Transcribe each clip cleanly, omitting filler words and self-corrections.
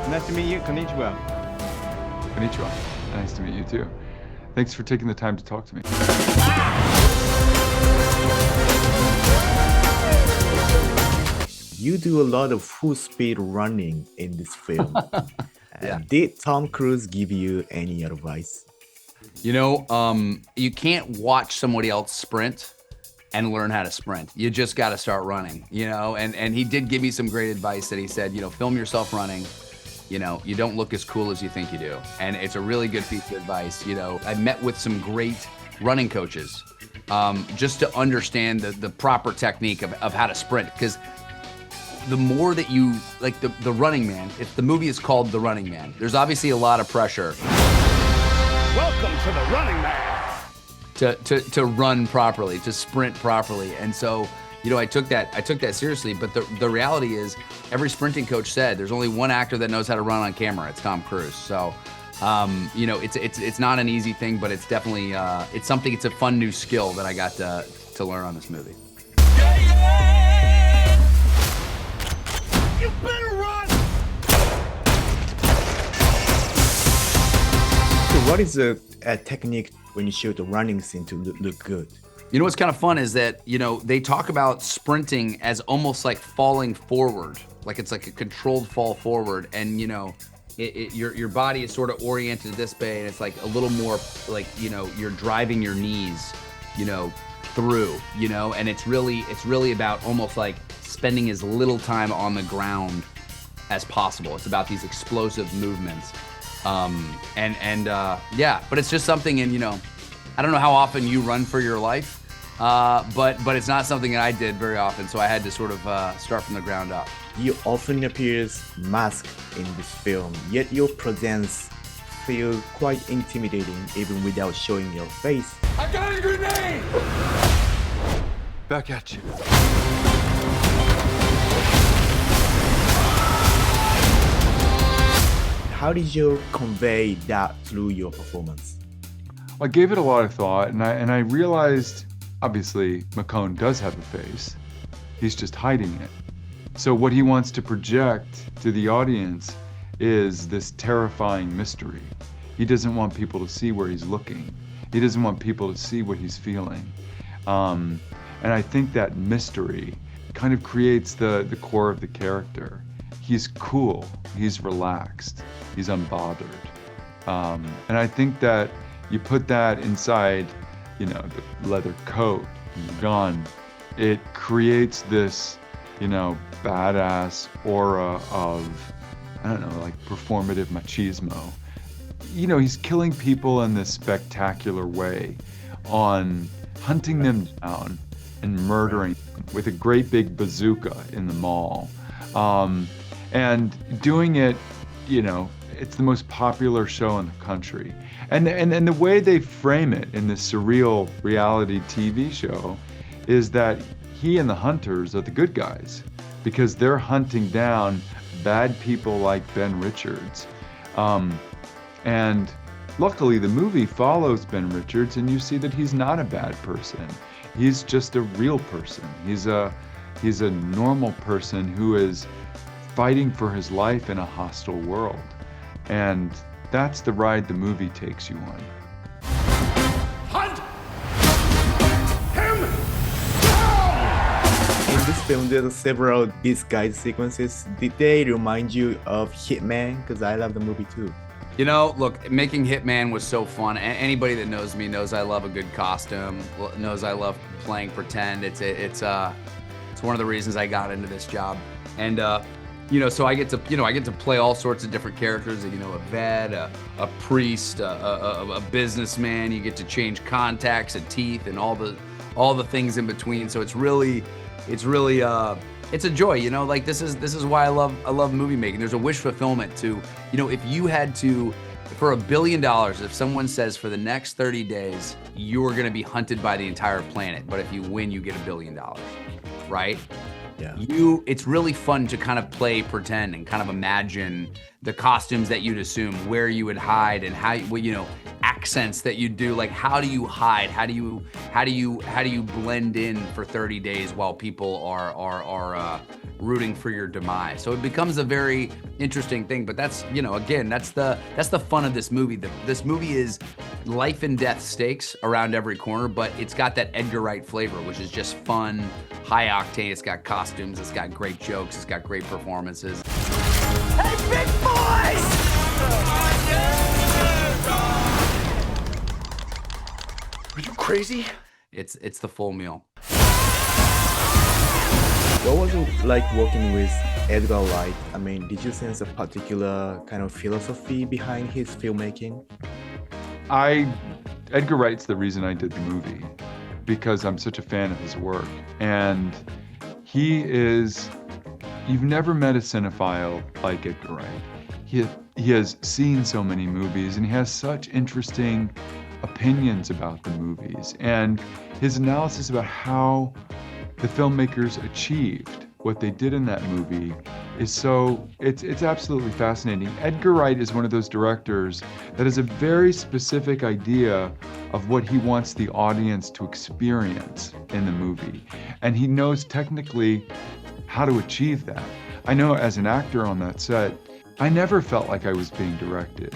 Nice to meet you. Konnichiwa. Konnichiwa. Nice to meet you too. Thanks for taking the time to talk to me. You do a lot of full speed running in this film. Yeah. Did Tom Cruise give you any advice? You know, you can't watch somebody else sprint and learn how to sprint. You just got to start running, you know? And he did give me some great advice that he said, you know, film yourself running. You know, you don't look as cool as you think you do. And it's a really good piece of advice. You know, I met with some great running coaches just to understand the proper technique of how to sprint. Because the more that you, like the Running Man, if the movie is called The Running Man, there's obviously a lot of pressure. Welcome to the Running Man. To run properly, to sprint properly. And so, you know, I took that seriously, but the reality is every sprinting coach said there's only one actor that knows how to run on camera. It's Tom Cruise. So, you know, it's not an easy thing, but it's definitely, it's a fun new skill that I got to learn on this movie. You better run. So what is a technique when you shoot the running scene to look good? You know what's kind of fun is that, you know, they talk about sprinting as almost like falling forward, like it's like a controlled fall forward, and you know, your body is sort of oriented this way, and it's like a little more like, you know, you're driving your knees, you know, through, you know, and it's really about almost like spending as little time on the ground as possible. It's about these explosive movements. Yeah, but it's just something, and you know, I don't know how often you run for your life, but it's not something that I did very often, so I had to sort of start from the ground up. You often appears masked in this film, yet your presence feels quite intimidating even without showing your face. I got a grenade! Back at you. How did you convey that through your performance? I gave it a lot of thought, and I realized, obviously, McCone does have a face. He's just hiding it. So what he wants to project to the audience is this terrifying mystery. He doesn't want people to see where he's looking. He doesn't want people to see what he's feeling. And I think that mystery kind of creates the core of the character. He's cool, he's relaxed, he's unbothered. And I think that you put that inside, you know, the leather coat and the gun, it creates this, you know, badass aura of, I don't know, like performative machismo. You know, he's killing people in this spectacular way, on hunting them down and murdering them with a great big bazooka in the mall. And doing it, you know, it's the most popular show in the country. And the way they frame it in this surreal reality TV show is that he and the hunters are the good guys, because they're hunting down bad people like Ben Richards. And luckily the movie follows Ben Richards, and you see that he's not a bad person. He's just a real person. He's a normal person who is fighting for his life in a hostile world. And that's the ride the movie takes you on. Hunt him down! In this film, there are several disguise sequences. Did they remind you of Hitman? Because I love the movie too. You know, look, making Hitman was so fun. Anybody that knows me knows I love a good costume, knows I love playing pretend. It's one of the reasons I got into this job. And you know, so I get to play all sorts of different characters. You know, a vet, a priest, a businessman. You get to change contacts and teeth and all the things in between. So it's really it's a joy. You know, like this is why I love movie making. There's a wish fulfillment to, you know, if you had to, for $1 billion, if someone says for the next 30 days you're going to be hunted by the entire planet, but if you win, you get $1 billion, right? Yeah. It's really fun to kind of play pretend and kind of imagine the costumes that you'd assume, where you would hide, and how, you know, act accents that you do. Like, how do you hide? How do you blend in for 30 days while people are rooting for your demise? So it becomes a very interesting thing. But that's, you know, again, that's the fun of this movie. This movie is life and death stakes around every corner, but it's got that Edgar Wright flavor, which is just fun, high octane. It's got costumes, it's got great jokes, it's got great performances. Hey, big boys! Are you crazy? It's the full meal. What was it like working with Edgar Wright? I mean, did you sense a particular kind of philosophy behind his filmmaking? Edgar Wright's the reason I did the movie, because I'm such a fan of his work. And you've never met a cinephile like Edgar Wright. He has seen so many movies, and he has such interesting opinions about the movies. And his analysis about how the filmmakers achieved what they did in that movie is it's absolutely fascinating. Edgar Wright is one of those directors that has a very specific idea of what he wants the audience to experience in the movie. And he knows technically how to achieve that. I know as an actor on that set, I never felt like I was being directed.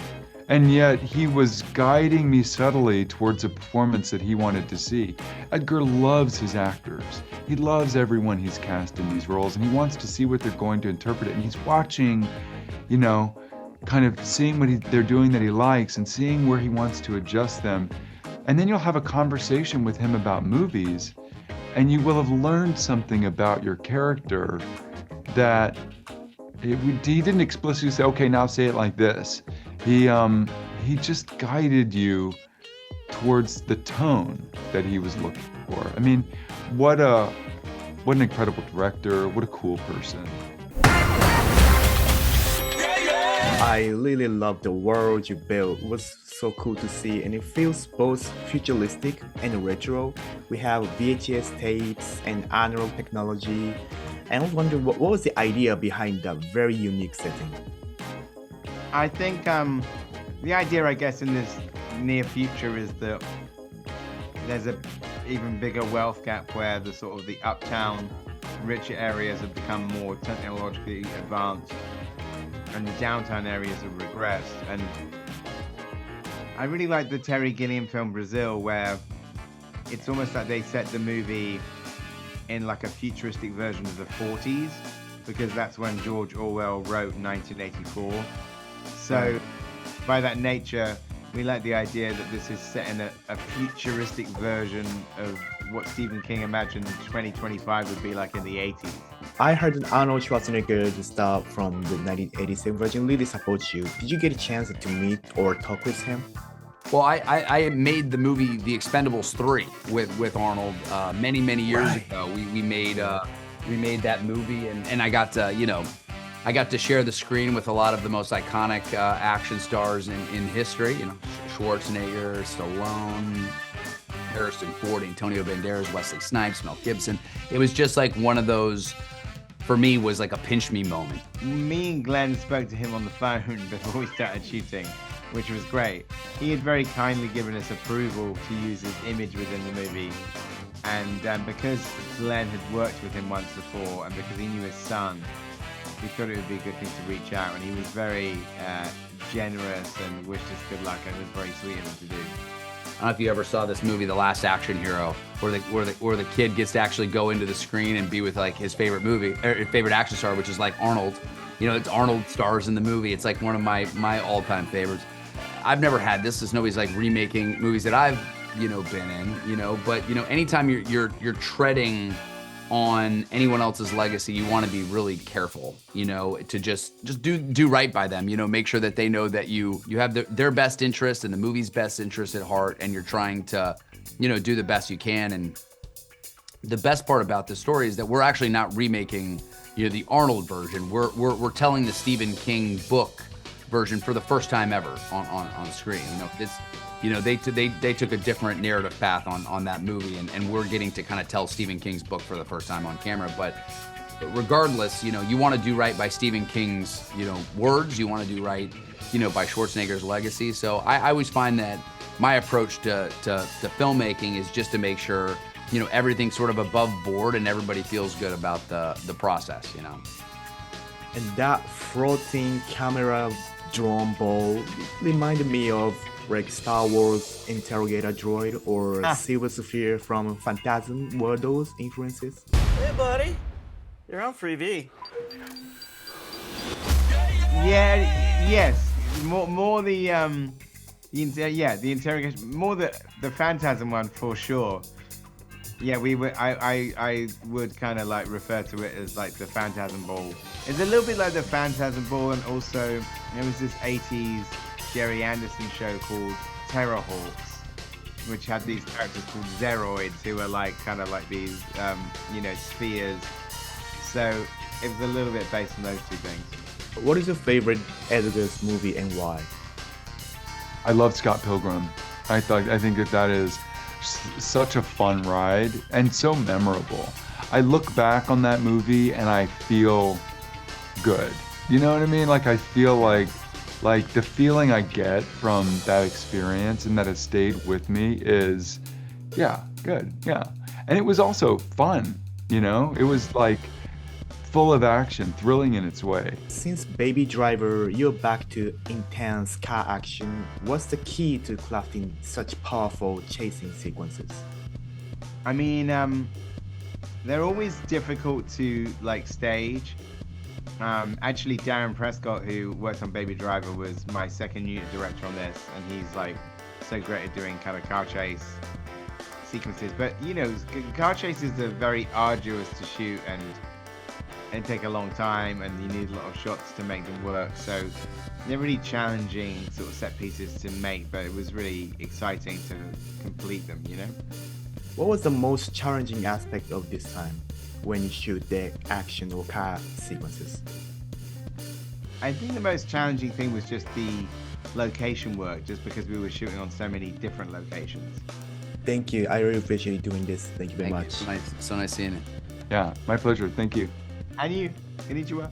And yet he was guiding me subtly towards a performance that he wanted to see. Edgar loves his actors. He loves everyone he's cast in these roles, and he wants to see what they're going to interpret it. And he's watching, you know, kind of seeing what they're doing that he likes and seeing where he wants to adjust them. And then you'll have a conversation with him about movies, and you will have learned something about your character that he didn't explicitly say, okay, now say it like this. He just guided you towards the tone that he was looking for. I mean, what an incredible director, what a cool person. I really love the world you built. It was so cool to see, and it feels both futuristic and retro. We have VHS tapes and analog technology. And I was wondering, what was the idea behind that very unique setting? I think the idea, I guess, in this near future is that there's a even bigger wealth gap where the sort of the uptown, richer areas have become more technologically advanced, and the downtown areas have regressed. And I really like the Terry Gilliam film Brazil, where it's almost like they set the movie in like a futuristic version of the 40s, because that's when George Orwell wrote 1984. So by that nature, we like the idea that this is set in a futuristic version of what Stephen King imagined 2025 would be like in the 80s. I heard that Arnold Schwarzenegger, the star from the 1987 version, really supports you. Did you get a chance to meet or talk with him? Well, I made the movie The Expendables 3 with Arnold many years ago. We made that movie, and I got to, I got to share the screen with a lot of the most iconic action stars in history. You know, Schwarzenegger, Stallone, Harrison Ford, Antonio Banderas, Wesley Snipes, Mel Gibson. It was just like one of those, for me, was like a pinch me moment. Me and Glenn spoke to him on the phone before we started shooting, which was great. He had very kindly given us approval to use his image within the movie. And because Glenn had worked with him once before, and because he knew his son, we thought it would be a good thing to reach out. And he was very generous and wished us good luck, and it was very sweet of him to do. I don't know if you ever saw this movie, The Last Action Hero, where the kid gets to actually go into the screen and be with like his favorite movie, or favorite action star, which is like Arnold. You know, it's Arnold stars in the movie. It's like one of my all-time favorites. I've never had this. There's nobody's like remaking movies that I've been in. But anytime you're treading on anyone else's legacy, you want to be really careful, to just do right by them, make sure that they know that you have their best interest and the movie's best interest at heart, and you're trying to, do the best you can. And the best part about this story is that we're actually not remaking, the Arnold version. We're telling the Stephen King book version for the first time ever on screen. They took a different narrative path on that movie, and we're getting to kind of tell Stephen King's book for the first time on camera. But regardless, you want to do right by Stephen King's, words. You want to do right, by Schwarzenegger's legacy. So I always find that my approach to filmmaking is just to make sure, you know, everything's sort of above board and everybody feels good about the process, you know. And that floating camera drone ball reminded me of like Star Wars interrogator droid or Silver Sphere from Phantasm. Were those influences? Hey, buddy. You're on Freebie. Yeah, yes. More the interrogation, more the Phantasm one for sure. Yeah, I would kind of like refer to it as like the Phantasm Ball. It's a little bit like the Phantasm Ball, and also there was this 80s Jerry Anderson show called Terrorhawks, which had these characters called Zeroids who were like kind of like these spheres. So it was a little bit based on those two things. What is your favorite Edgar's movie and why? I love Scott Pilgrim. I think that is such a fun ride and so memorable. I look back on that movie and I feel good. You know what I mean? Like I feel like the feeling I get from that experience and that has stayed with me is, yeah, good, yeah. And it was also fun, you know? It was like full of action, thrilling in its way. Since Baby Driver, you're back to intense car action. What's the key to crafting such powerful chasing sequences? I mean, they're always difficult to like stage. Actually, Darren Prescott, who worked on Baby Driver, was my second unit director on this, and he's like so great at doing kind of car chase sequences. But you know, car chases are very arduous to shoot and take a long time, and you need a lot of shots to make them work. So they're really challenging sort of set pieces to make, but it was really exciting to complete them, you know? What was the most challenging aspect of this time when you shoot the action or car sequences? I think the most challenging thing was just the location work, just because we were shooting on so many different locations. Thank you. I really appreciate you doing this. Thank you very much. So nice seeing it. Yeah, my pleasure. Thank you. And you, Konnichiwa.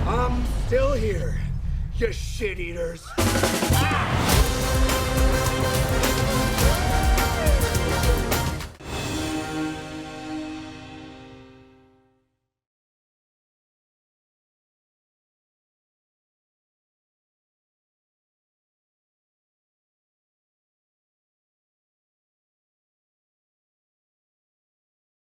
I'm still here, you shit eaters.